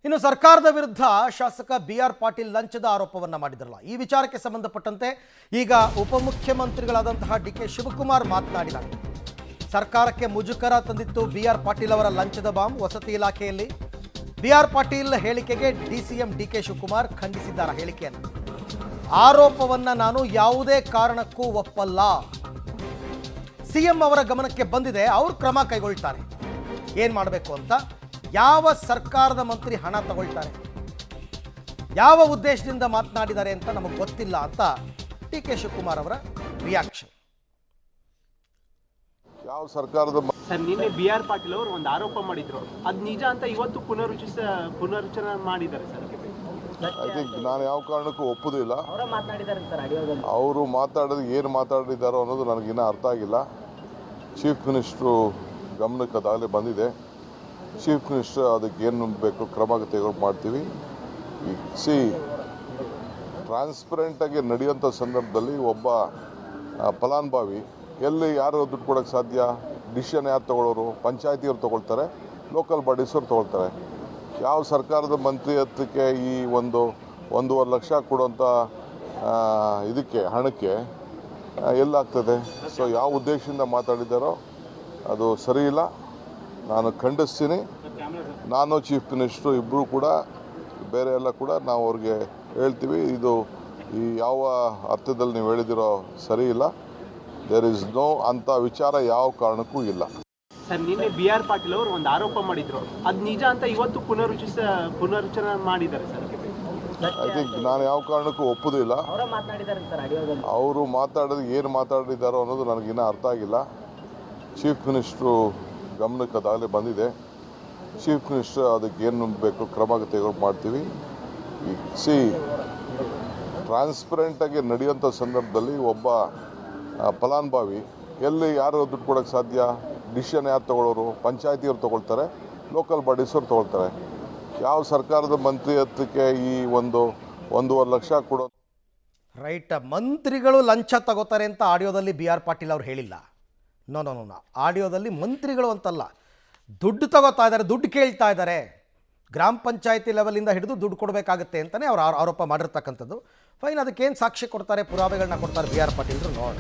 ಇನ್ನು ಸರ್ಕಾರದ ವಿರುದ್ಧ ಶಾಸಕ ಬಿ.ಆರ್. ಪಾಟೀಲ್ ಲಂಚದ ಆರೋಪವನ್ನು ಮಾಡಿದ್ರಲ್ಲ, ಈ ವಿಚಾರಕ್ಕೆ ಸಂಬಂಧಪಟ್ಟಂತೆ ಈಗ ಉಪಮುಖ್ಯಮಂತ್ರಿಗಳಾದಂತಹ ಡಿ.ಕೆ. ಶಿವಕುಮಾರ್ ಮಾತನಾಡಿದ್ದಾರೆ. ಸರ್ಕಾರಕ್ಕೆ ಮುಜುಗರ ತಂದಿತ್ತು ಬಿ.ಆರ್. ಪಾಟೀಲ್ ಅವರ ಲಂಚದ ಬಾಂಬ್ ವಸತಿ ಇಲಾಖೆಯಲ್ಲಿ. ಬಿ.ಆರ್. ಪಾಟೀಲ್ ಹೇಳಿಕೆಗೆ ಡಿ.ಸಿ.ಎಂ ಡಿ.ಕೆ. ಶಿವಕುಮಾರ್ ಖಂಡಿಸಿದ್ದಾರೆ ಹೇಳಿಕೆಯನ್ನು. ಆರೋಪವನ್ನು ನಾನು ಯಾವುದೇ ಕಾರಣಕ್ಕೂ ಒಪ್ಪಲ್ಲ. ಸಿಎಂ ಅವರ ಗಮನಕ್ಕೆ ಬಂದಿದೆ, ಅವರು ಕ್ರಮ ಕೈಗೊಳ್ತಾರೆ. ಏನು ಮಾಡಬೇಕು ಅಂತ, ಯಾವ ಸರ್ಕಾರದ ಮಂತ್ರಿ ಹಣ ತಗೊಳ್ತಾರೆ, ಯಾವ ಉದ್ದೇಶದಿಂದ ಮಾತನಾಡಿದ್ದಾರೆ ಅಂತ ನಮಗೆ ಗೊತ್ತಿಲ್ಲ ಅಂತ ಡಿ.ಕೆ. ಶಿವಕುಮಾರ್ ಅವರ ರಿಯಾಕ್ಷನ್. ಯಾವ ಸರ್ಕಾರದ ಸರ್ ನಿನ್ನೆ ಬಿ.ಆರ್. ಪಾಟೀಲ್ ಅವರು ಒಂದು ಆರೋಪ ಮಾಡಿದ್ರು, ಅದು ನಿಜ ಅಂತ ಇವತ್ತು ಪುನರುಚ್ಚರಣೆ ಮಾಡಿದ್ದಾರೆ ಸರ್. ಐ ಥಿಂಕ್ ನಾನು ಯಾವ ಕಾರಣಕ್ಕೂ ಒಪ್ಪುದಿಲ್ಲ. ಅವರು ಮಾತಾಡೋದು ಏನು ಮಾತಾಡಿದ್ದಾರೋ ಅನ್ನೋದು ನನಗಿನ್ನ ಅರ್ಥ ಆಗಿಲ್ಲ. ಚೀಫ್ ಮಿನಿಸ್ಟ್ರು ಗಮನಕ್ಕೆ ಅದಾಗಲೇ ಬಂದಿದೆ. ಚೀಫ್ ಮಿನಿಸ್ಟರ್ ಅದಕ್ಕೆ ಏನು ಬೇಕು ಕ್ರಮ ತೆಗೆದು ಮಾಡ್ತೀವಿ. ಟ್ರಾನ್ಸ್ಪರೆಂಟಾಗಿ ನಡೆಯುವಂಥ ಸಂದರ್ಭದಲ್ಲಿ ಒಬ್ಬ ಫಲಾನುಭವಿ ಎಲ್ಲಿ ಯಾರು ದುಡ್ಡು ಕೊಡೋಕ್ಕೆ ಸಾಧ್ಯ? ಡಿಸಿಷನ್ ಯಾರು ತೊಗೊಳ್ಳೋರು? ಪಂಚಾಯತಿಯವ್ರು ತೊಗೊಳ್ತಾರೆ, ಲೋಕಲ್ ಬಾಡೀಸವ್ರು ತೊಗೊಳ್ತಾರೆ. ಯಾವ ಸರ್ಕಾರದ ಮಂತ್ರಿ ಹತ್ತಕ್ಕೆ ಈ 1.5 ಲಕ್ಷ ಕೊಡುವಂಥ ಇದಕ್ಕೆ ಹಣಕ್ಕೆ ಎಲ್ಲಾಗ್ತದೆ? ಸೊ ಯಾವ ಉದ್ದೇಶದಿಂದ ಮಾತಾಡಿದ್ದಾರೋ ಅದು ಸರಿ ಇಲ್ಲ. ನಾನು ಖಂಡಿಸ್ತೀನಿ. ನಾನು ಚೀಫ್ ಮಿನಿಸ್ಟ್ರು ಇಬ್ಬರು ಕೂಡ ಬೇರೆ ಎಲ್ಲ ಕೂಡ ನಾವು ಅವ್ರಿಗೆ ಹೇಳ್ತೀವಿ, ಇದು ಈ ಯಾವ ಅರ್ಥದಲ್ಲಿ ನೀವು ಹೇಳಿದಿರೋ ಸರಿ ಇಲ್ಲ. ದೇರ್ ಇಸ್ ನೋ ಅಂಥ ವಿಚಾರ ಯಾವ ಕಾರಣಕ್ಕೂ ಇಲ್ಲ. ಸರ್ ನಿನ್ನೆ ಬಿ.ಆರ್. ಪಾಟೀಲ್ ಅವರು ಒಂದು ಆರೋಪ ಮಾಡಿದ್ರು, ಅದು ನಿಜ ಅಂತ ಇವತ್ತು ಪುನರುಚ್ಚರಣೆ ಮಾಡಿದ್ದಾರೆ ಸರ್. ಐ ಥಿಂಕ್ ನಾನು ಯಾವ ಕಾರಣಕ್ಕೂ ಒಪ್ಪುದಿಲ್ಲ. ಅವರು ಮಾತಾಡೋದು ಏನು ಮಾತಾಡಿದ್ದಾರೋ ಅನ್ನೋದು ನನಗಿನ್ನ ಅರ್ಥ ಆಗಿಲ್ಲ. ಚೀಫ್ ಮಿನಿಸ್ಟ್ರು ಗಮನಕ್ಕೆ ಅದಾಗಲೇ ಬಂದಿದೆ. ಚೀಫ್ ಮಿನಿಸ್ಟರ್ ಅದಕ್ಕೆ ಏನು ಬೇಕು ಕ್ರಮ ತೆಗೆದು ಮಾಡ್ತೀವಿ. ಟ್ರಾನ್ಸ್ಪರೆಂಟಾಗಿ ನಡೆಯುವಂಥ ಸಂದರ್ಭದಲ್ಲಿ ಒಬ್ಬ ಫಲಾನುಭವಿ ಎಲ್ಲಿ ಯಾರು ದುಡ್ಡು ಕೊಡೋಕ್ಕೆ ಸಾಧ್ಯ? ಡಿಸಿಷನ್ ಯಾರು ತೊಗೊಳ್ಳೋರು? ಪಂಚಾಯತಿಯವ್ರು ತೊಗೊಳ್ತಾರೆ, ಲೋಕಲ್ ಬಾಡೀಸವ್ರು ತೊಗೊಳ್ತಾರೆ. ಯಾವ ಸರ್ಕಾರದ ಮಂತ್ರಿ ಹತ್ತಕ್ಕೆ ಈ 1.5 ಲಕ್ಷ ಕೊಡೋ ರೈಟ್? ಮಂತ್ರಿಗಳು ಲಂಚ ತಗೋತಾರೆ ಅಂತ ಆಡಿಯೋದಲ್ಲಿ ಬಿ.ಆರ್. ಪಾಟೀಲ್ ಅವರು ಹೇಳಿಲ್ಲ. ನೋ, ಆಡಿಯೋದಲ್ಲಿ ಮಂತ್ರಿಗಳು ಅಂತಲ್ಲ, ದುಡ್ಡು ತಗೋತಾ ಇದ್ದಾರೆ, ದುಡ್ಡು ಕೇಳ್ತಾ ಇದ್ದಾರೆ. ಗ್ರಾಮ ಪಂಚಾಯತಿ ಲೆವೆಲಿಂದ ಹಿಡಿದು ದುಡ್ಡು ಕೊಡಬೇಕಾಗುತ್ತೆ ಅಂತಲೇ ಅವರು ಆರೋಪ ಮಾಡಿರ್ತಕ್ಕಂಥದ್ದು. ಫೈನ್, ಅದಕ್ಕೇನು ಸಾಕ್ಷಿ ಕೊಡ್ತಾರೆ, ಪುರಾವೆಗಳನ್ನ ಕೊಡ್ತಾರೆ ಬಿ.ಆರ್. ಪಾಟೀಲ್ರು ನೋಡೋಣ.